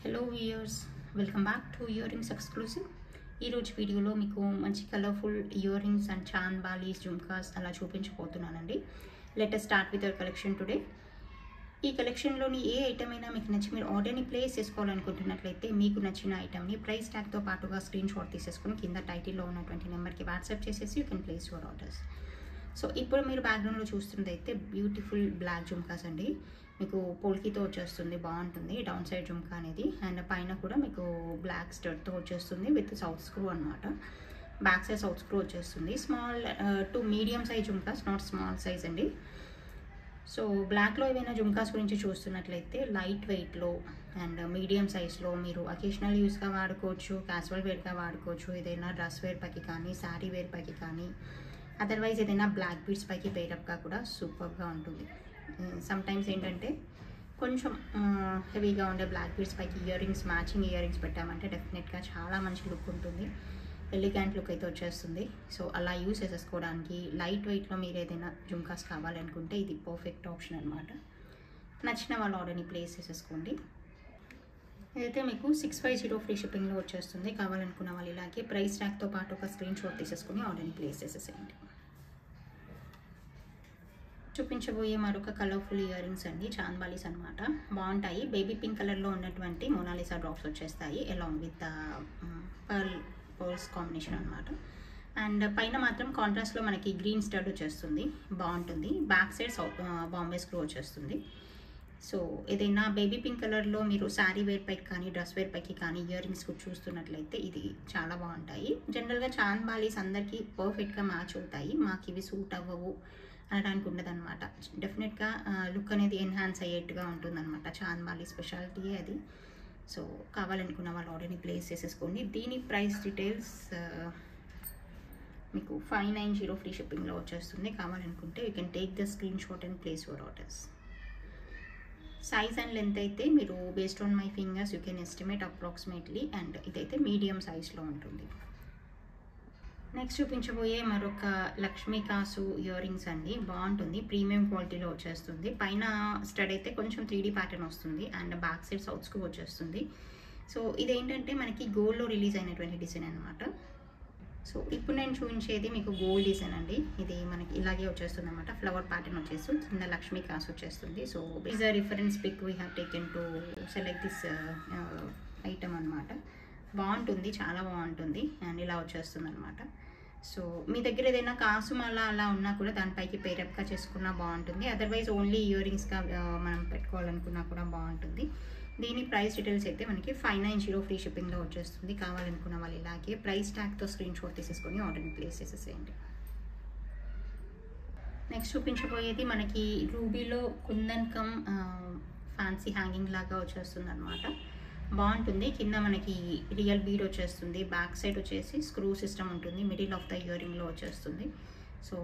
Hello viewers, welcome back to earrings exclusive. ఈరోజు వీడియోలో మీకు మంచి colourful earrings and chandbalis jhumkas అలా చూపించబోతున్నానండి. Let us start with our collection today. ఈ కలెక్షన్లోని ఏ ఐటమ్ అయినా మీకు నచ్చి మీరు ఆర్డర్ని ప్లేస్ చేసుకోవాలనుకుంటున్నట్లయితే మీకు నచ్చిన ఐటమ్ని ప్రైస్ ట్యాగ్తో పాటుగా స్క్రీన్ షాట్ తీసేసుకుని కింద టైటిల్లో ఉన్నటువంటి నెంబర్కి వాట్సాప్ చేసేసి you can place your orders. So ఇప్పుడు మీరు బ్యాక్గ్రౌండ్లో చూస్తుంది అయితే బ్యూటిఫుల్ బ్లాక్ జుమ్కాస్ అండి. మీకు పోల్కీతో వచ్చేస్తుంది, బాగుంటుంది డౌన్ సైడ్ జుమ్కా అనేది. అండ్ పైన కూడా మీకు బ్లాక్ స్టడ్తో వచ్చేస్తుంది విత్ సౌత్ స్క్రూ అనమాట. బ్యాక్ సైడ్ సౌత్ స్క్రూ వచ్చేస్తుంది. Small to medium size jhumkas, not small size అండి. సో బ్లాక్లో ఏవైనా జుమ్కాస్ గురించి చూస్తున్నట్లయితే లైట్ వెయిట్లో అండ్ మీడియం సైజ్లో మీరు అకేషనల్ యూస్గా వాడుకోవచ్చు, క్యాజువల్ వేర్గా వాడుకోవచ్చు. ఏదైనా డ్రెస్ వేర్ పైకి కానీ, శారీ వేర్ పైకి కానీ, అదర్వైజ్ ఏదైనా బ్లాక్ బీడ్స్ పైకి పేరప్గా కూడా సూపర్గా ఉంటుంది. సమ్టైమ్స్ ఏంటంటే కొంచెం హెవీగా ఉండే బ్లాక్ బీడ్స్ పైకి ear rings, matching ear rings పెట్టామంటే డెఫినెట్గా చాలా మంచి లుక్ ఉంటుంది, ఎలిగెంట్ లుక్ అయితే వచ్చేస్తుంది. సో అలా యూస్ చేసేసుకోవడానికి లైట్ వెయిట్లో మీరు ఏదైనా జుమ్కాస్ కావాలనుకుంటే ఇది పర్ఫెక్ట్ ఆప్షన్ అనమాట. నచ్చిన వాళ్ళ ఆర్డర్ని ప్లేస్ చేసేసుకోండి. ఇదైతే మీకు 650 ఫ్రీ షిప్పింగ్లో వచ్చేస్తుంది. కావాలనుకున్న వాళ్ళు ఇలాగే ప్రైస్ ట్యాగ్తో పాటు ఒక స్క్రీన్ షాట్ తీసేసుకుని ఆర్డర్ని ప్లేస్ చేసేసేయండి. చూపించబోయే మరొక కలర్ఫుల్ ఇయర్ రింగ్స్ అండి, చాన్ బాలీస్ అనమాట. బాగుంటాయి. బేబీ పింక్ కలర్లో ఉన్నటువంటి మోనాలిసా డ్రాప్స్ వచ్చేస్తాయి అలాంగ్ విత్ పర్ల్స్ కాంబినేషన్ అనమాట. అండ్ పైన మాత్రం కాంట్రాస్ట్లో మనకి గ్రీన్ స్టడ్ వచ్చేస్తుంది, బాగుంటుంది. బ్యాక్ సైడ్ బాంబే స్క్రూ వచ్చేస్తుంది. సో ఏదైనా బేబీ పింక్ కలర్లో మీరు శారీ వేర్ పైకి కానీ, డ్రెస్ వేర్ పైకి కానీ ఇయర్ రింగ్స్ చూస్తున్నట్లయితే ఇది చాలా బాగుంటాయి. జనరల్గా చాన్ బాలీస్ అందరికీ పర్ఫెక్ట్గా మ్యాచ్ అవుతాయి, మాకు ఇవి సూట్ అవ్వవు అనడానికి ఉండదన్నమాట. డెఫినెట్గా లుక్ అనేది ఎన్హాన్స్ అయ్యేట్టుగా ఉంటుందన్నమాట. చాన్ బాలీ స్పెషాలిటీ అది. సో కావాలనుకున్న వాళ్ళు ఆర్డర్ని ప్లేస్ చేసేసుకోండి. దీని ప్రైస్ డీటెయిల్స్ మీకు 590 ఫ్రీ షిప్పింగ్లో వచ్చేస్తుంది. కావాలనుకుంటే you can take the screen shot and place your orders. Size and length అయితే మీరు based on my fingers you can estimate approximately. And ఇదైతే మీడియం సైజ్లో ఉంటుంది. నెక్స్ట్ చూపించబోయే మరొక లక్ష్మీ కాసు ఇయర్ రింగ్స్ అండి. బాగుంటుంది, ప్రీమియం క్వాలిటీలో వచ్చేస్తుంది. పైన స్టడ్ అయితే కొంచెం 3D ప్యాటర్న్ వస్తుంది and back side south screw వచ్చేస్తుంది. సో ఇదేంటంటే మనకి గోల్డ్లో రిలీజ్ అయినటువంటి డిజైన్ అనమాట. సో ఇప్పుడు నేను చూపించేది మీకు గోల్డ్ డిజైన్ అండి. ఇది మనకి ఇలాగే వచ్చేస్తుంది అనమాట. ఫ్లవర్ ప్యాటర్న్ వచ్చేసి కింద లక్ష్మీ కాసు వచ్చేస్తుంది. So is a reference pic we have taken to select this item అనమాట. బాగుంటుంది, చాలా బాగుంటుంది. అండ్ ఇలా వచ్చేస్తుంది అనమాట. సో మీ దగ్గర ఏదైనా కాసు మాల అలా ఉన్నా కూడా దానిపైకి పేరప్గా చేసుకున్నా బాగుంటుంది. అదర్వైజ్ ఓన్లీ ఇయర్ రింగ్స్గా మనం పెట్టుకోవాలనుకున్నా కూడా బాగుంటుంది. దీని ప్రైస్ డీటెయిల్స్ అయితే మనకి 590 ఫ్రీ షిప్పింగ్లో వచ్చేస్తుంది. కావాలనుకున్న వాళ్ళు ఇలాగే ప్రైస్ ట్యాగ్తో స్క్రీన్ షాట్ తీసేసుకొని ఆర్డర్ని ప్లేస్ చేసేసేయండి. నెక్స్ట్ చూపించబోయేది మనకి రూబీలో కుందన్ కమ్ ఫ్యాన్సీ హ్యాంగింగ్ లాగా వచ్చేస్తుంది అనమాట. బాగుంటుంది. కింద మనకి రియల్ బీడ్ వచ్చేస్తుంది, బ్యాక్ సైడ్ వచ్చేసి స్క్రూ సిస్టమ్ ఉంటుంది, మిడిల్ ఆఫ్ ద ఇయర్ రింగ్లో వచ్చేస్తుంది. సో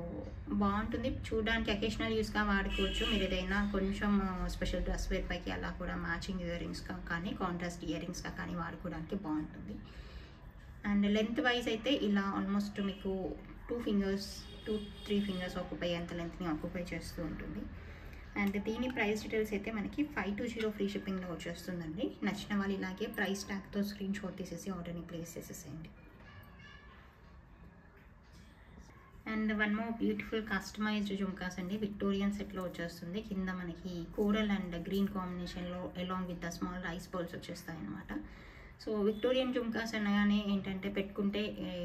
బాగుంటుంది, చూడడానికి అకేషనల్ యూస్గా వాడుకోవచ్చు. మీరు ఏదైనా కొంచెం స్పెషల్ డ్రెస్ వేర్ పైకి అలా కూడా మ్యాచింగ్ ఇయర్ రింగ్స్గా కానీ, కాంట్రాస్ట్ ఇయర్ రింగ్స్గా కానీ వాడుకోవడానికి బాగుంటుంది. అండ్ లెంత్ వైజ్ అయితే ఇలా ఆల్మోస్ట్ మీకు 2-3 ఫింగర్స్ ఆక్యుపై అంత లెంత్ని ఆక్యుపై చేస్తూ ఉంటుంది. అండ్ దీని ప్రైస్ డీటెయిల్స్ అయితే మనకి 520 ఫ్రీ షిప్పింగ్లో వచ్చేస్తుందండి. నచ్చిన వాళ్ళు ఇలాగే ప్రైస్ ట్యాగ్తో స్క్రీన్ షాట్ తీసేసి ఆర్డర్ని ప్లేస్ చేసేసేయండి. And one more beautiful customized jhumkas అండి. విక్టోరియన్ సెట్లో వచ్చేస్తుంది. కింద మనకి కోరల్ అండ్ గ్రీన్ కాంబినేషన్లో along with the small rice balls వచ్చేస్తాయి అనమాట. సో విక్టోరియన్ జుమ్కాస్ అనగానే ఏంటంటే పెట్టుకుంటే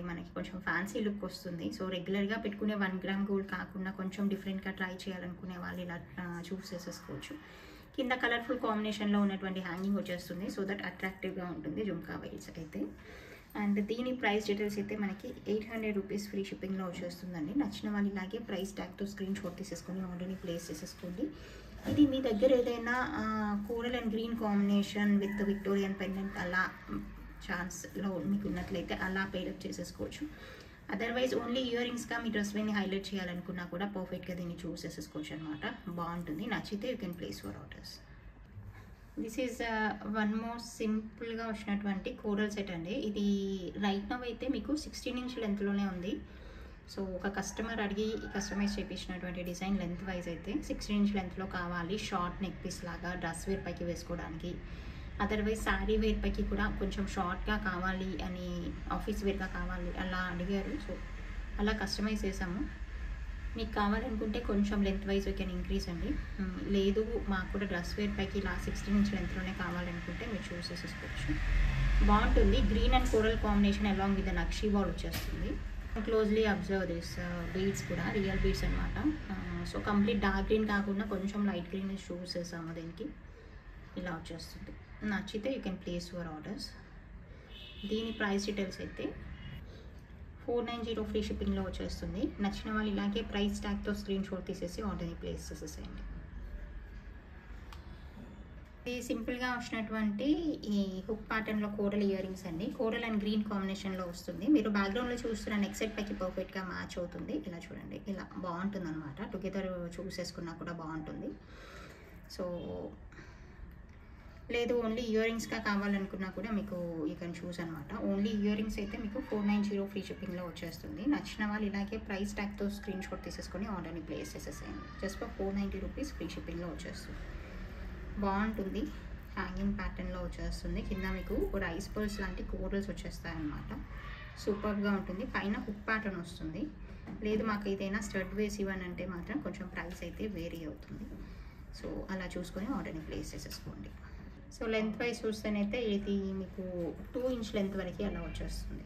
మనకి కొంచెం ఫ్యాన్సీ లుక్ వస్తుంది. సో రెగ్యులర్గా పెట్టుకునే 1 గ్రామ్ గోల్డ్ కాకుండా కొంచెం డిఫరెంట్గా ట్రై చేయాలనుకునే వాళ్ళు ఇలా చూస్ చేసేసుకోవచ్చు. కింద కలర్ఫుల్ కాంబినేషన్లో ఉన్నటువంటి హ్యాంగింగ్ వచ్చేస్తుంది, సో దట్ అట్రాక్టివ్గా ఉంటుంది జుమ్కా వైల్స్ అయితే. అండ్ దీని ప్రైస్ డీటెయిల్స్ అయితే మనకి 800 రూపీస్ ఫ్రీ షిప్పింగ్లో వచ్చేస్తుందండి. నచ్చిన వాళ్ళు ఇలాగే ప్రైస్ ట్యాగ్తో స్క్రీన్ షాట్ తీసేసుకొని ఆర్డర్ని ప్లేస్ చేసేసుకోండి. ఇది మీ దగ్గర ఏదైనా coral and green combination with Victorian pendant అలా ఛాన్స్లో మీకు ఉన్నట్లయితే అలా పేరప్ చేసేసుకోవచ్చు. అదర్వైజ్ ఓన్లీ ఇయర్ రింగ్స్గా మీ డ్రెస్ వేర్ని హైలైట్ చేయాలనుకున్నా కూడా పర్ఫెక్ట్గా దీన్ని చూస్ చేసేసుకోవచ్చు అనమాట. బాగుంటుంది, నచ్చితే you can place your orders. This is one more సింపుల్గా వచ్చినటువంటి కోరల్ సెట్ అండి. ఇది రైట్ నవ్ అయితే మీకు 16 ఇంచ్ లెంత్లోనే ఉంది. సో ఒక కస్టమర్ అడిగి కస్టమైజ్ చేయించినటువంటి డిజైన్ లెంత్ వైజ్ అయితే 16 ఇంచ్ లెంత్లో కావాలి. షార్ట్ నెక్ పీస్ లాగా డ్రెస్ వేర్ పైకి వేసుకోవడానికి అదర్వైజ్ శారీ వేర్ పైకి కూడా కొంచెం షార్ట్గా కావాలి అని, ఆఫీస్ వేర్గా కావాలి అలా అడిగారు. సో అలా కస్టమైజ్ చేసాము. మీకు కావాలనుకుంటే కొంచెం length wise we can increase అండి. లేదు మాకు కూడా డ్రెస్ వేర్ పైకి ఇలా 16 ఇంచ్ లెంత్లోనే కావాలనుకుంటే మీరు చూస్ చేసేసుకోవచ్చు. బాగుంటుంది. Green and coral combination along with nakshi ball వచ్చేస్తుంది. క్లోజ్లీ అబ్జర్వ్ దిస్ బీడ్స్ కూడా రియల్ బీడ్స్ అనమాట. సో కంప్లీట్ డార్క్ గ్రీన్ కాకుండా కొంచెం లైట్ గ్రీన్ చూస్ చేసాము దీనికి. ఇలా వచ్చేస్తుంది. నచ్చితే you can place your orders. దీని ప్రైస్ డీటెయిల్స్ అయితే 490 ఫ్రీ షిప్పింగ్లో వచ్చేస్తుంది. నచ్చిన వాళ్ళు ఇలాగే ప్రైస్ ట్యాగ్తో స్క్రీన్ షాట్ తీసేసి ఆర్డర్ని ప్లేస్ చేసేసేయండి. ఇది సింపుల్గా వచ్చినటువంటి ఈ హుక్ ప్యాటర్న్లో కోరల్ ఇయర్ రింగ్స్ అండి. కోరల్ అండ్ గ్రీన్ కాంబినేషన్లో వస్తుంది. మీరు బ్యాక్గ్రౌండ్లో చూస్తున్న నెక్ సెట్ పైకి పర్ఫెక్ట్గా మ్యాచ్ అవుతుంది. ఇలా చూడండి, ఇలా బాగుంటుంది అనమాట. టుగెదర్ చూసేసుకున్నా కూడా బాగుంటుంది. సో లేదు ఓన్లీ ఇయర్ రింగ్స్గా కావాలనుకున్నా కూడా మీకు యూ కెన్ చూస్ అనమాట. ఓన్లీ ఇయర్ రింగ్స్ అయితే మీకు 490 ఫ్రీ షిప్పింగ్లో వచ్చేస్తుంది. నచ్చిన వాళ్ళు ఇలాగే ప్రైస్ ట్యాగ్తో స్క్రీన్ షాట్ తీసేసుకొని ఆర్డర్ని ప్లేస్ చేసేసేయండి. జస్ట్ ఫర్ 490 రూపీస్ ఫ్రీ షిప్పింగ్లో వచ్చేస్తుంది. బాగుంటుంది. హ్యాంగింగ్ ప్యాటర్న్లో వచ్చేస్తుంది. కింద మీకు రైస్ పర్ల్స్ లాంటి కోరల్స్ వచ్చేస్తాయి అన్నమాట. సూపర్గా ఉంటుంది. పైన హుక్ ప్యాటర్న్ వస్తుంది. లేదు మాకు ఏదైనా స్టడ్ వేసి ఇవ్వని అంటే మాత్రం కొంచెం ప్రైస్ అయితే వేరీ అవుతుంది. సో అలా చూసుకొని ఆర్డర్ని ప్లేస్ చేసేసుకోండి. సో లెంత్ వైజ్ చూస్తేనైతే ఇది మీకు 2 ఇంచ్ లెంత్ వరకు అలా వచ్చేస్తుంది.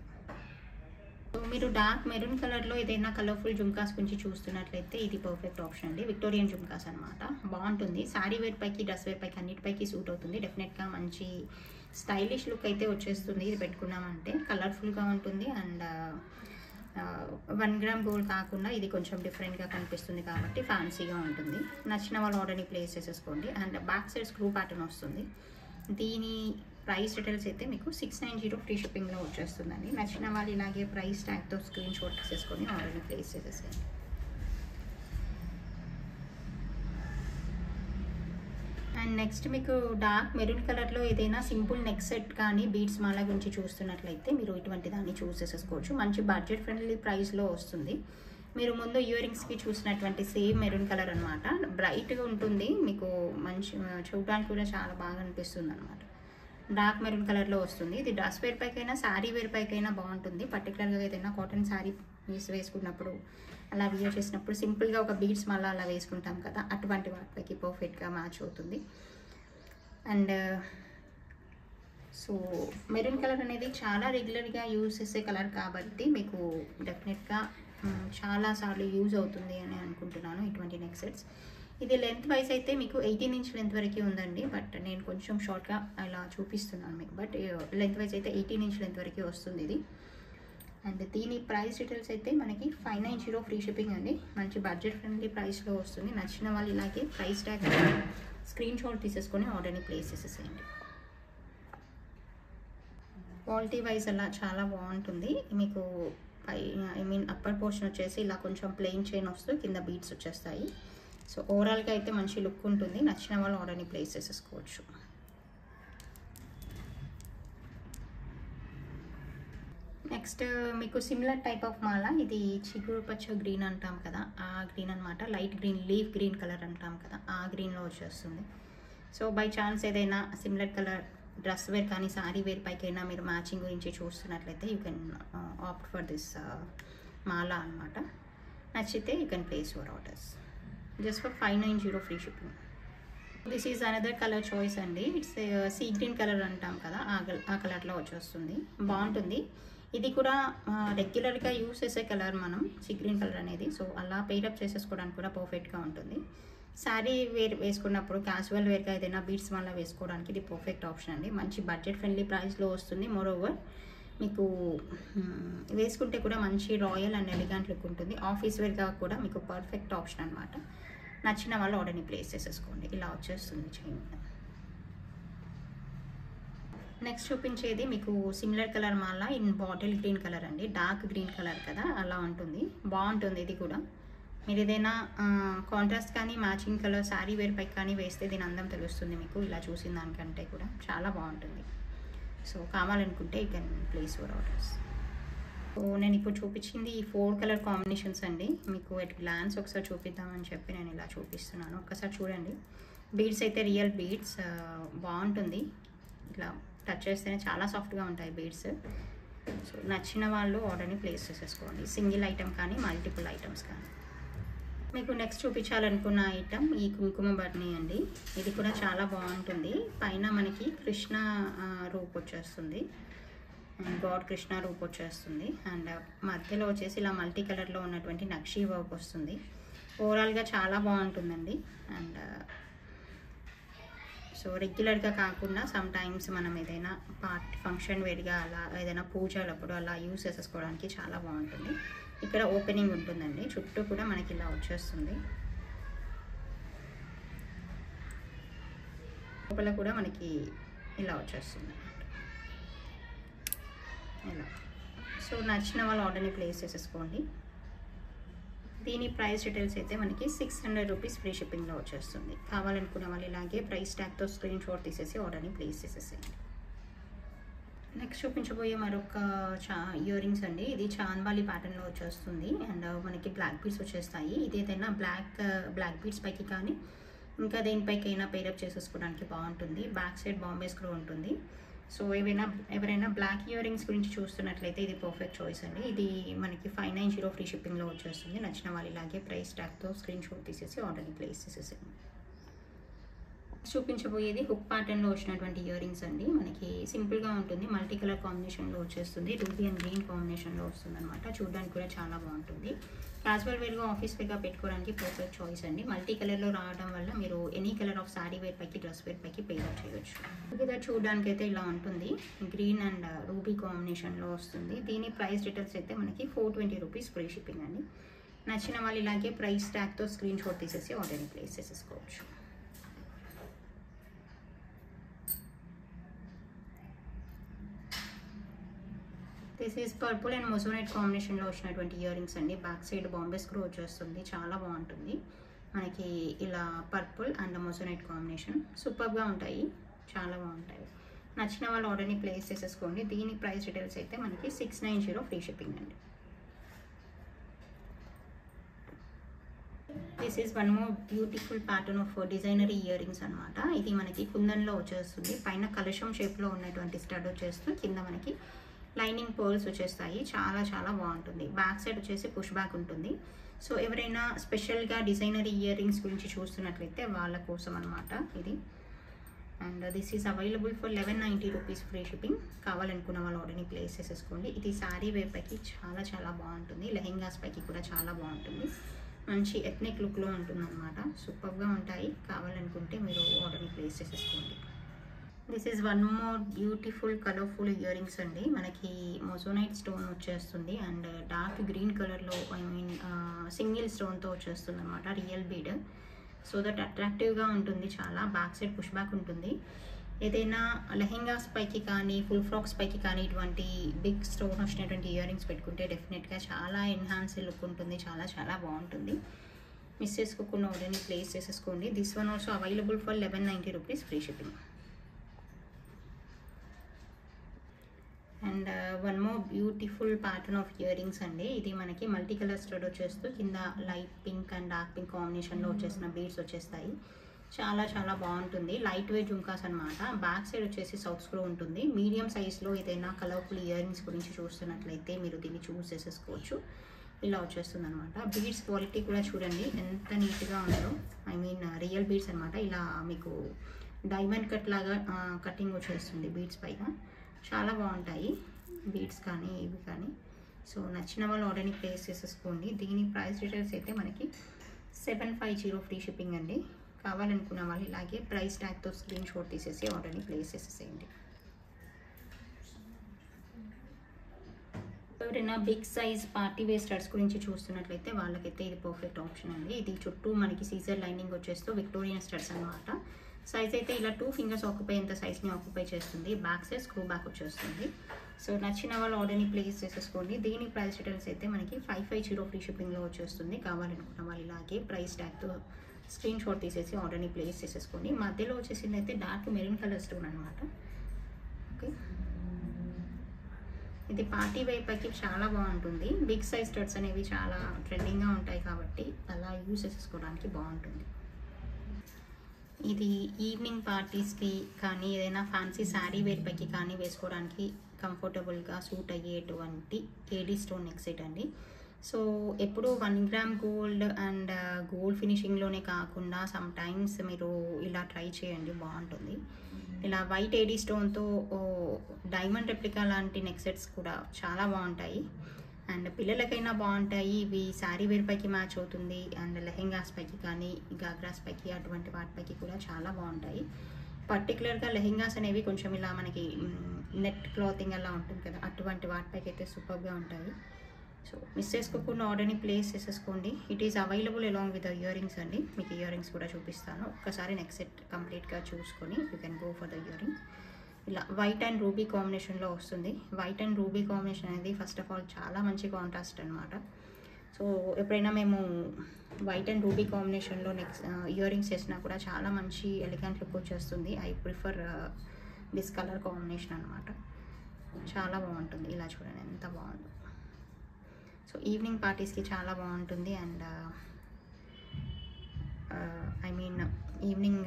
సో మీరు డార్క్ మెరూన్ కలర్లో ఏదైనా కలర్ఫుల్ జుమ్కాస్ గురించి చూస్తున్నట్లయితే ఇది పర్ఫెక్ట్ ఆప్షన్ అండి. విక్టోరియన్ జుమ్కాస్ అనమాట. బాగుంటుంది. శారీ వేర్ పైకి, డ్రెస్ వేర్ పైకి అన్నిటిపైకి సూట్ అవుతుంది. డెఫినెట్గా మంచి స్టైలిష్ లుక్ అయితే వచ్చేస్తుంది. ఇది పెట్టుకున్నామంటే కలర్ఫుల్గా ఉంటుంది. అండ్ 1 గ్రామ్ గోల్డ్ కాకుండా ఇది కొంచెం డిఫరెంట్గా కనిపిస్తుంది కాబట్టి ఫ్యాన్సీగా ఉంటుంది. నచ్చిన వాళ్ళు ఆర్డర్ని ప్లేస్ చేసేసుకోండి. And back side screw pattern వస్తుంది. దీని ప్రైస్ డీటెయిల్స్ అయితే మీకు 690 ఫ్రీ షిప్పింగ్లో వచ్చేస్తుందండి. నచ్చిన వాళ్ళు ఇలాగే ప్రైస్ ట్యాగ్తో స్క్రీన్ షాట్ తీసేసుకొని ఆర్డర్ని ప్లేస్ చేసేసేయండి. అండ్ నెక్స్ట్ మీకు డార్క్ మెరూన్ కలర్లో ఏదైనా సింపుల్ నెక్ సెట్ కానీ బీడ్స్ మాల గురించి చూస్తున్నట్లయితే మీరు ఇటువంటి దాన్ని చూస్ చేసేసుకోవచ్చు. మంచి బడ్జెట్ ఫ్రెండ్లీ ప్రైస్లో వస్తుంది. మీరు ముందు ఇయర్ రింగ్స్కి చూసినటువంటి సేమ్ మెరూన్ కలర్ అనమాట. బ్రైట్గా ఉంటుంది. మీకు మంచి చూడడానికి కూడా చాలా బాగా అనిపిస్తుంది అనమాట. డార్క్ మెరూన్ కలర్లో వస్తుంది. ఇది డ్రెస్ వేర్ పైకైనా శారీ వేర్ పైకైనా బాగుంటుంది. పర్టికులర్గా ఏదైనా కాటన్ శారీ వేసుకున్నప్పుడు అలా వియర్ చేసినప్పుడు సింపుల్గా ఒక బీడ్స్ మళ్ళీ అలా వేసుకుంటాం కదా, అటువంటి వాటికి పర్ఫెక్ట్గా మ్యాచ్ అవుతుంది. అండ్ సో మెరూన్ కలర్ అనేది చాలా రెగ్యులర్గా యూజ్ చేసే కలర్ కాబట్టి మీకు డెఫినెట్గా చాలాసార్లు యూజ్ అవుతుంది అని అనుకుంటున్నాను ఇటువంటి నెక్ సెట్స్. ఇది లెంత్ వైజ్ అయితే మీకు 18 ఇంచ్ లెంత్ వరకు ఉందండి. బట్ నేను కొంచెం షార్ట్గా అలా చూపిస్తున్నాను మీకు. బట్ లెంత్ వైజ్ అయితే 18 ఇంచ్ లెంత్ వరకు వస్తుంది ఇది. అండ్ దీని ప్రైస్ డీటెయిల్స్ అయితే మనకి 590 ఫ్రీ షిప్పింగ్ అండి. మంచి బడ్జెట్ ఫ్రెండ్లీ ప్రైస్లో వస్తుంది. నచ్చిన వాళ్ళు ఇలాగే ప్రైస్ ట్యాగ్ స్క్రీన్ షాట్ తీసేసుకొని ఆర్డర్ని ప్లేస్ చేసేసేయండి. క్వాలిటీ వైజ్ అలా చాలా బాగుంటుంది. మీకు అప్పర్ పోర్షన్ వచ్చేసి ఇలా కొంచెం ప్లెయిన్ చైన్ వస్తూ కింద బీడ్స్ వచ్చేస్తాయి. సో ఓవరాల్గా అయితే మంచి లుక్ ఉంటుంది. నచ్చిన వాళ్ళు ఆర్డర్ని ప్లేస్ చేసేసుకోవచ్చు. నెక్స్ట్ మీకు సిమిలర్ టైప్ ఆఫ్ మాల. ఇది చిగురు పచ్చ గ్రీన్ అంటాం కదా, ఆ గ్రీన్ అనమాట. Light green, leaf green colour అంటాం కదా, ఆ గ్రీన్లో వచ్చేస్తుంది. సో బై ఛాన్స్ ఏదైనా సిమిలర్ కలర్ డ్రెస్ వేర్ కానీ శారీ వేర్ పైకైనా మీరు మ్యాచింగ్ గురించి చూస్తున్నట్లయితే you can opt for this మాల అనమాట. నచ్చితే you can place your orders. Just for 590 free shipping. This is another colour choice అండి. ఇట్స్ సీ గ్రీన్ కలర్ అంటాం కదా, ఆ కలర్లో వచ్చేస్తుంది. బాగుంటుంది. ఇది కూడా రెగ్యులర్గా యూస్ చేసే కలర్ మనం, సీ గ్రీన్ కలర్ అనేది. సో అలా పెయిరప్ చేసేసుకోవడానికి కూడా పర్ఫెక్ట్గా ఉంటుంది. శారీ వేర్ వేసుకున్నప్పుడు క్యాజువల్ వేర్గా ఏదైనా బీడ్స్ వల్ల వేసుకోవడానికి ఇది పర్ఫెక్ట్ ఆప్షన్ అండి. మంచి బడ్జెట్ ఫ్రెండ్లీ ప్రైస్లో వస్తుంది. మోర్ ఓవర్ మీకు వేసుకుంటే కూడా మంచి రాయల్ అండ్ ఎలిగెంట్ లుక్ ఉంటుంది. ఆఫీస్ వేర్గా కూడా మీకు పర్ఫెక్ట్ ఆప్షన్ అనమాట. నచ్చిన వాళ్ళు ఆర్డర్ని ప్లేస్ చేసేసుకోండి. ఇలా వచ్చేస్తుంది చైన్. నెక్స్ట్ చూపించేది మీకు similar colour Mala in bottle green colour అండి. డార్క్ గ్రీన్ కలర్ కదా, అలా ఉంటుంది. బాగుంటుంది. ఇది కూడా మీరు ఏదైనా కాంట్రాస్ట్ కానీ మ్యాచింగ్ కలర్ శారీ వేర్ పైకి కానీ వేస్తే దీని అందం తెలుస్తుంది మీకు. ఇలా చూసిన దానికంటే కూడా చాలా బాగుంటుంది. సో కావాలనుకుంటే you can place your orders. So నేను ఇప్పుడు చూపించింది ఈ 4 కలర్ కాంబినేషన్స్ అండి. మీకు ఎట్ గ్లాన్స్ ఒకసారి చూపిద్దామని చెప్పి నేను ఇలా చూపిస్తున్నాను. ఒక్కసారి చూడండి. బీడ్స్ అయితే రియల్ బీడ్స్, బాగుంటుంది. ఇట్లా టచ్ చేస్తేనే చాలా సాఫ్ట్గా ఉంటాయి బీడ్స్. సో నచ్చిన వాళ్ళు ఆర్డర్ని ప్లేస్ చేసేసుకోండి, సింగిల్ ఐటమ్ కానీ మల్టిపుల్ ఐటమ్స్ కానీ. మీకు నెక్స్ట్ చూపించాలనుకున్న ఐటమ్ ఈ కుంకుమ బర్నీ అండి. ఇది కూడా చాలా బాగుంటుంది. పైన మనకి కృష్ణ రూప్ వచ్చేస్తుంది, గాడ్ కృష్ణ రూప్ వచ్చేస్తుంది. అండ్ మధ్యలో వచ్చేసి ఇలా మల్టీ కలర్లో ఉన్నటువంటి నక్షీ వర్క్ వస్తుంది. ఓవరాల్గా చాలా బాగుంటుందండి. అండ్ సో రెగ్యులర్గా కాకుండా సమ్ టైమ్స్ మనం ఏదైనా పార్టీ ఫంక్షన్ వేడిగా అలా ఏదైనా పూజలప్పుడు అలా యూస్ చేసేసుకోవడానికి చాలా బాగుంటుంది. ఇక్కడ ఓపెనింగ్ ఉంటుందండి, చుట్టూ కూడా మనకి ఇలా వచ్చేస్తుంది. లోపల కూడా మనకి ఇలా వచ్చేస్తుంది ఇలా. సో నచ్చిన వాళ్ళు ఆర్డర్ని ప్లేస్ చేసేసుకోండి. దీని ప్రైస్ డీటెయిల్స్ అయితే మనకి 600 రూపీస్ ఫ్రీ షిప్పింగ్లో వచ్చేస్తుంది. కావాలనుకున్న వాళ్ళు ఇలాగే ప్రైస్ ట్యాగ్తో స్క్రీన్ షాట్ తీసేసి ఆర్డర్ని ప్లేస్ చేసేసేయండి. నెక్స్ట్ చూపించబోయే మరొక ఇయర్ రింగ్స్ అండి. ఇది చాన్బాలి ప్యాటర్న్లో వచ్చేస్తుంది. అండ్ మనకి బ్లాక్ బీడ్స్ వచ్చేస్తాయి. ఇది ఏదైనా బ్లాక్ బీడ్స్ పైకి కానీ ఇంకా దేనిపైకైనా పేరప్ చేసేసుకోవడానికి బాగుంటుంది. బ్యాక్ సైడ్ బాంబే స్క్రూ ఉంటుంది. సో ఎవరైనా బ్లాక్ ఇయర్ రింగ్స్ గురించి చూస్తున్నట్లయితే ఇది పర్ఫెక్ట్ చాయిస్ అండి. ఇది మనకి 590 ఫ్రీ షిప్పింగ్లో వచ్చేస్తుంది. నచ్చిన వాళ్ళు ఇలాగే ప్రైస్ ట్యాగ్తో స్క్రీన్ షాట్ తీసేసి ఆర్డర్ని ప్లేస్ చేసేసేయండి. చూపించబోయేది హుక్ ప్యాటర్న్లో వచ్చినటువంటి ఇయర్ రింగ్స్ అండి. మనకి సింపుల్గా ఉంటుంది, మల్టీ కలర్ కాంబినేషన్లో వచ్చేస్తుంది. రూబీ అండ్ గ్రీన్ కాంబినేషన్లో వస్తుంది అనమాట. చూడడానికి కూడా చాలా బాగుంటుంది. క్యాజువల్ వేర్గా ఆఫీస్ వేర్గా పెట్టుకోవడానికి పర్ఫెక్ట్ చాయిస్ అండి. మల్టీ కలర్లో రావడం వల్ల మీరు any colour of sari wear పైకి డ్రెస్ వేర్ పైకి పేరప్ చేయొచ్చు. ఇది చూడడానికి అయితే ఇలా ఉంటుంది. గ్రీన్ అండ్ రూబీ కాంబినేషన్లో వస్తుంది. దీని ప్రైస్ డీటెయిల్స్ అయితే మనకి 420 రూపీస్ ఫ్రీ షిప్పింగ్ అండి. నచ్చిన వాళ్ళు ఇలాగే ప్రైస్ ట్యాగ్తో స్క్రీన్ షాట్ తీసేసి ఆర్డర్ని ప్లేస్ చేసేసుకోవచ్చు. This is purple and moissanite కాంబినేషన్లో వచ్చినటువంటి ఇయర్ రింగ్స్ అండి. బ్యాక్ సైడ్ బాంబే స్క్రూ వచ్చేస్తుంది, చాలా బాగుంటుంది. మనకి ఇలా పర్పుల్ అండ్ మొజోనైట్ కాంబినేషన్ సూపర్గా ఉంటాయి, చాలా బాగుంటాయి. నచ్చిన వాళ్ళు ఆర్డర్ని ప్లేస్ చేసేసుకోండి. దీని ప్రైస్ డీటెయిల్స్ అయితే మనకి 690 ఫ్రీ షిప్పింగ్ అండి. This is one more beautiful pattern of designery ear rings అనమాట. ఇది మనకి కుందన్లో వచ్చేస్తుంది. పైన కలశం షేప్లో ఉన్నటువంటి స్టడ్ వచ్చేస్తూ కింద మనకి లైనింగ్ పర్ల్స్ వచ్చేస్తాయి. చాలా చాలా బాగుంటుంది. బ్యాక్ సైడ్ వచ్చేసి పుష్ బ్యాక్ ఉంటుంది. సో ఎవరైనా స్పెషల్గా డిజైనరీ ఇయర్ రింగ్స్ గురించి చూస్తున్నట్లయితే వాళ్ళ కోసం అనమాట ఇది. And this is available for 1190 rupees free shipping. కావాలనుకున్న వాళ్ళు ఆర్డర్ని ప్లేస్ చేసేసుకోండి. ఇది శారీ వేర్ పైకి చాలా చాలా బాగుంటుంది. లెహెంగాస్ పైకి కూడా చాలా బాగుంటుంది. మంచి ఎథ్నిక్ లుక్లో ఉంటుంది అనమాట. సూపర్గా ఉంటాయి. కావాలనుకుంటే మీరు ఆర్డర్ని ప్లేస్ చేసేసుకోండి. This is one more beautiful colourful ear rings అండి. మనకి మొజోనైట్ స్టోన్ వచ్చేస్తుంది అండ్ డార్క్ గ్రీన్ కలర్లో సింగిల్ స్టోన్తో వచ్చేస్తుంది అనమాట, రియల్ బీడ్. సో దట్ అట్రాక్టివ్గా ఉంటుంది చాలా. బ్యాక్ సైడ్ పుష్ బ్యాక్ ఉంటుంది. ఏదైనా లెహెంగాస్ పైకి కానీ ఫుల్ ఫ్రాక్స్ పైకి కానీ ఇటువంటి బిగ్ స్టోన్ వచ్చినటువంటి ఇయర్ రింగ్స్ పెట్టుకుంటే డెఫినెట్గా చాలా ఎన్హాన్స్ లుక్ ఉంటుంది, చాలా చాలా బాగుంటుంది. మిస్ చేసుకోకుండా ఆర్డర్ని ప్లేస్ చేసేసుకోండి. This one also available for 1190 rupees free shipping. And one more beautiful pattern of ear rings అండి. ఇది మనకి మల్టీ కలర్ స్టడ్ వచ్చేస్తూ కింద light pink and dark pink కాంబినేషన్లో వచ్చేసిన బీడ్స్ వచ్చేస్తాయి. చాలా చాలా బాగుంటుంది. లైట్ వెయిట్ జుంకాస్ అనమాట. బ్యాక్ సైడ్ వచ్చేసి సౌత్ స్క్రూ ఉంటుంది. మీడియం సైజ్లో ఏదైనా కలర్ఫుల్ ఇయర్ రింగ్స్ గురించి చూస్తున్నట్లయితే మీరు దీన్ని చూస్ చేసేసుకోవచ్చు. ఇలా వచ్చేస్తుంది అనమాట. బీడ్స్ క్వాలిటీ కూడా చూడండి ఎంత నీట్గా ఉందో. ఐ మీన్ రియల్ బీడ్స్ అనమాట. ఇలా మీకు డైమండ్ కట్ లాగా కటింగ్ వచ్చేస్తుంది బీడ్స్ పైన. చాలా బాగుంటాయి బీడ్స్ కానీ ఇవి కానీ. సో నచ్చిన వాళ్ళు ఆర్డర్ని ప్లేస్ చేసేసుకోండి. దీని ప్రైస్ డీటెయిల్స్ అయితే మనకి 750 ఫ్రీ షిప్పింగ్ అండి. కావాలనుకున్న వాళ్ళు ఇలాగే ప్రైస్ ట్యాగ్తో స్క్రీన్ షాట్ తీసేసి ఆర్డర్ని ప్లేస్ చేసేసేయండి. ఎవరైనా big size party wear studs గురించి చూస్తున్నట్లయితే వాళ్ళకైతే ఇది పర్ఫెక్ట్ ఆప్షన్ అండి. ఇది చుట్టూ మనకి సీజర్ లైనింగ్ వచ్చేస్తూ విక్టోరియన్ స్టడ్స్ అనమాట. సైజ్ అయితే ఇలా 2 ఫింగర్స్ ఆక్యుపై అంత సైజ్ని ఆక్యుపై చేస్తుంది. బ్యాక్ సైడ్ స్క్రూ బ్యాక్ వచ్చేస్తుంది. సో నచ్చిన వాళ్ళు ఆర్డర్ని ప్లేస్ చేసేసుకోండి. దీని ప్రైస్ డీటెయిల్స్ అయితే మనకి 550 ఫ్రీ షిప్పింగ్లో వచ్చేస్తుంది. కావాలనుకున్న వాళ్ళు ఇలాగే ప్రైస్ ట్యాగ్తో స్క్రీన్ షాట్ తీసేసి ఆర్డర్ని ప్లేస్ చేసేసుకోండి. మధ్యలో వచ్చేసింది అయితే డార్క్ మెరూన్ కలర్ స్టోన్ అనమాట. ఓకే, ఇది పార్టీ వేర్ పైకి చాలా బాగుంటుంది. బిగ్ సైజ్ స్టడ్స్ అనేవి చాలా ట్రెండింగ్గా ఉంటాయి కాబట్టి అలా యూజ్ చేసేసుకోవడానికి బాగుంటుంది. ఇది ఈవినింగ్ పార్టీస్కి కానీ ఏదైనా ఫ్యాన్సీ శారీ వేర్ పైకి కానీ వేసుకోవడానికి కంఫర్టబుల్గా సూట్ అయ్యేటువంటి ఏడీ స్టోన్ నెక్ సెట్ అండి. సో ఎప్పుడు 1 గ్రామ్ గోల్డ్ అండ్ గోల్డ్ ఫినిషింగ్లోనే కాకుండా సమ్ టైమ్స్ మీరు ఇలా ట్రై చేయండి, బాగుంటుంది. ఇలా వైట్ ఏడీ స్టోన్తో డైమండ్ రెప్లికా లాంటి నెక్ సెట్స్ కూడా చాలా బాగుంటాయి అండ్ పిల్లలకైనా బాగుంటాయి. ఇవి శారీ వేర్ పైకి మ్యాచ్ అవుతుంది అండ్ లెహెంగాస్ పైకి కానీ గాగ్రాస్ పైకి అటువంటి వాటిపైకి కూడా చాలా బాగుంటాయి. పర్టికులర్గా లెహెంగాస్ అనేవి కొంచెం ఇలా మనకి నెట్ క్లాతింగ్ అలా ఉంటుంది కదా, అటువంటి వాటిపైకి అయితే సూపర్గా ఉంటాయి. సో మిస్ చేసుకోకుండా ఆర్డర్ని ప్లేస్ చేసేసుకోండి. It is available along with ear rings అండి. మీకు ఇయర్ రింగ్స్ కూడా చూపిస్తాను. ఒక్కసారి నెక్ సెట్ కంప్లీట్గా చూసుకొని you can go for the ear rings. ఇలా వైట్ అండ్ రూబీ కాంబినేషన్లో వస్తుంది. వైట్ అండ్ రూబీ కాంబినేషన్ అనేది ఫస్ట్ ఆఫ్ ఆల్ చాలా మంచి కాంట్రాస్ట్ అనమాట. సో ఎప్పుడైనా మేము వైట్ అండ్ రూబీ కాంబినేషన్లో నెక్స్ట్ ఇయర్ రింగ్స్ చేసినా కూడా చాలా మంచి ఎలిగెంట్ లుక్ వచ్చేస్తుంది. I prefer this colour combination అనమాట. చాలా బాగుంటుంది. ఇలా చూడండి ఎంత బాగుందో. సో ఈవినింగ్ పార్టీస్కి చాలా బాగుంటుంది అండ్ ఐ మీన్ ఈవినింగ్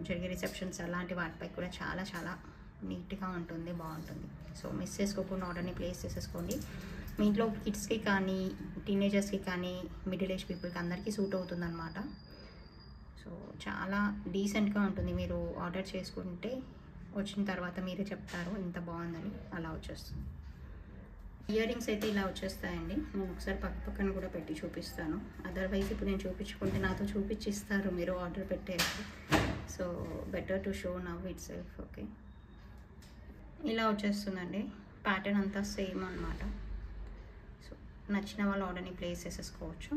జరిగే రిసెప్షన్స్ అలాంటి వాటిపై కూడా చాలా చాలా నీట్గా ఉంటుంది, బాగుంటుంది. సో మిస్ చేసుకోకుండా ఆర్డర్ని ప్లేస్ చేసేసుకోండి. మీ ఇంట్లో కిడ్స్కి కానీ టీనేజర్స్కి కానీ మిడిల్ ఏజ్ పీపుల్కి అందరికీ సూట్ అవుతుంది అనమాట. సో చాలా డీసెంట్గా ఉంటుంది. మీరు ఆర్డర్ చేసుకుంటే వచ్చిన తర్వాత మీరే చెప్తారు ఇంత బాగుందని. అలా వచ్చేస్తుంది. ఇయర్ రింగ్స్ అయితే ఇలా వచ్చేస్తాయండి. నేను ఒకసారి పక్కన కూడా పెట్టి చూపిస్తాను. అదర్వైజ్ ఇప్పుడు నేను చూపించుకుంటే నాతో చూపించిస్తారు మీరు ఆర్డర్ పెట్టేసి. So better to show now it self. Okay, ఇలా వచ్చేస్తుందండి. ప్యాటర్న్ అంతా సేమ్ అనమాట. సో నచ్చిన వాళ్ళు ఆర్డర్ని ప్లేస్ చేసేసుకోవచ్చు.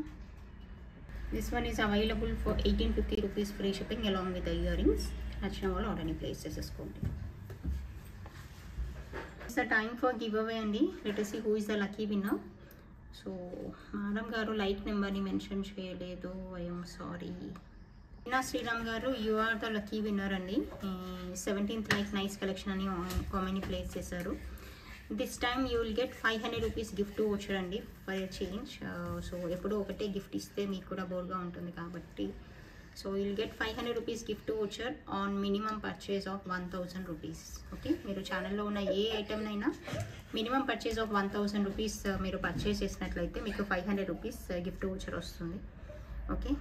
This one is available for 1850 rupees free shipping along with the earrings. నచ్చిన వాళ్ళు ఆర్డర్ని ప్లేస్ చేసేసుకోండి. It's the time for giveaway అండి. లెట్ us see who is the lucky winner. సో మేడం గారు లైక్ నెంబర్ని మెన్షన్ చేయలేదు. I'm sorry. నా శ్రీరామ్ గారు you are the lucky winner అండి. 17th లైక్ నైస్ కలెక్షన్ అని కామెంట్ని ప్లేస్ చేశారు. This time you will get 500 rupees gift voucher అండి ఫర్ ఎ చేంజ్. సో ఎప్పుడూ ఒకటే గిఫ్ట్ ఇస్తే మీకు కూడా బోర్గా ఉంటుంది కాబట్టి so you will get 500 rupees gift voucher on minimum purchase of 1000 rupees. Okay, మీరు ఛానల్లో ఉన్న ఏ ఐటమ్నైనా మినిమం పర్చేజ్ ఆఫ్ 1000 రూపీస్ మీరు పర్చేజ్ చేసినట్లయితే మీకు 500 రూపీస్ గిఫ్ట్ వచ్చర్ వస్తుంది. Okay,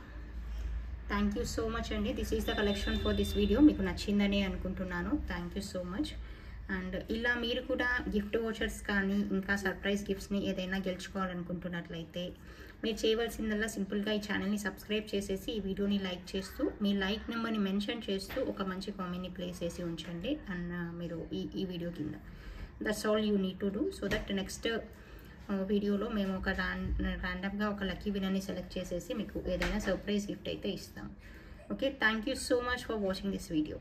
thank you so much అండి. This is the collection for this video. మీకు నచ్చిందని అనుకుంటున్నాను. Thank you so much. And ఇలా మీరు కూడా గిఫ్ట్ వోచర్స్ కానీ ఇంకా సర్ప్రైజ్ గిఫ్ట్స్ని ఏదైనా గెలుచుకోవాలనుకుంటున్నట్లయితే మీరు చేయవలసిందల్లా సింపుల్గా ఈ ఛానల్ని సబ్స్క్రైబ్ చేసేసి ఈ వీడియోని లైక్ చేస్తూ మీ లైక్ నెంబర్ని మెన్షన్ చేస్తూ ఒక మంచి కామెంట్ని ప్లేస్ చేసి ఉంచండి అండ్ మీరు ఈ వీడియో కింద. That's all you need to do so that next వీడియోలో మేము ఒక ర్యాండమ్గా ఒక లక్కీ విన్నర్ని సెలెక్ట్ చేసేసి మీకు ఏదైనా సర్ప్రైజ్ గిఫ్ట్ అయితే ఇస్తాం. Okay, thank you so much for watching this video.